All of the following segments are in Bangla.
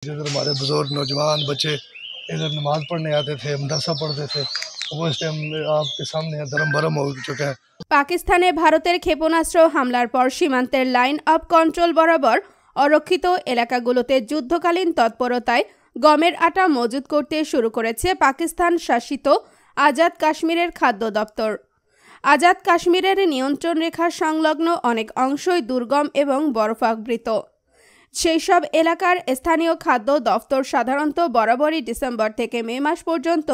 इधर हमारे बुजुर्ग नौजवान बच्चे इधर नमाज पढ़ने आते थे, मदरसा पढ़ते थे, वो इस टाइम आपके सामने धर्म भरम हो चुका है। পাকিস্তানে ভারতের ক্ষেপণাস্ত্র হামলার পর সীমান্তের লাইন অফ কন্ট্রোল বরাবর অরক্ষিত এলাকাগুলোতে যুদ্ধকালীন তৎপরতায় গমের আটা মজুত করতে শুরু করেছে পাকিস্তান শাসিত আজাদ কাশ্মীরের খাদ্য দপ্তর। আজাদ কাশ্মীরের নিয়ন্ত্রণ রেখা সংলগ্ন অনেক অংশই দুর্গম এবং বরফাবৃত। সেই সব এলাকার স্থানীয় খাদ্য দফতর সাধারণত বরাবরই ডিসেম্বর থেকে মে মাস পর্যন্ত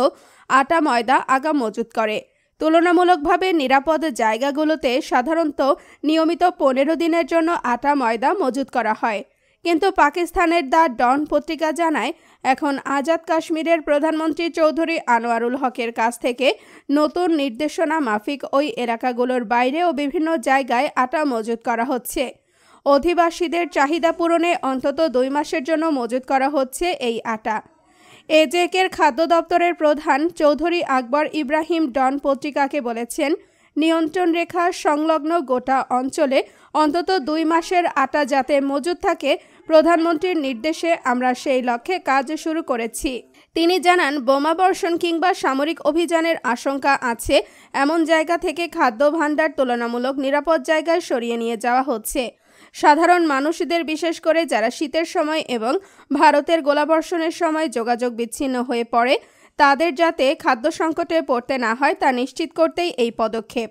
আটা ময়দা আগাম মজুত করে। তুলনামূলকভাবে নিরাপদ জায়গাগুলোতে সাধারণত নিয়মিত 15 দিনের জন্য আটা ময়দা মজুত করা হয়। কিন্তু পাকিস্তানের দ্য ডন পত্রিকা জানায়, এখন আজাদ কাশ্মীরের প্রধানমন্ত্রী চৌধুরী আনোয়ারুল হকের কাছ থেকে নতুন নির্দেশনা মাফিক ওই এলাকাগুলোর বাইরেও বিভিন্ন জায়গায় আটা মজুত করা হচ্ছে। অধিবাসীদের চাহিদা পূরণে অন্তত 2 মাসের জন্য মজুত করা হচ্ছে এই আটা। এজেকের খাদ্য দপ্তরের প্রধান চৌধুরী আকবর ইব্রাহিম ডন পত্রিকাকে বলেছেন, নিয়ন্ত্রণ রেখা সংলগ্ন গোটা অঞ্চলে অন্তত 2 মাসের আটা যাতে মজুত থাকে, প্রধানমন্ত্রীর নির্দেশে আমরা সেই লক্ষ্যে কাজ শুরু করেছি। তিনি জানান, বোমাবর্ষণ কিংবা সামরিক অভিযানের আশঙ্কা আছে এমন জায়গা থেকে খাদ্য ভাণ্ডার তুলনামূলক নিরাপদ জায়গায় সরিয়ে নিয়ে যাওয়া হচ্ছে। সাধারণ মানুষদের, বিশেষ করে যারা শীতের সময় এবং ভারতের গোলাবর্ষণের সময় যোগাযোগ বিচ্ছিন্ন হয়ে পড়ে, তাদের যাতে খাদ্য সংকটে পড়তে না হয় তা নিশ্চিত করতেই এই পদক্ষেপ।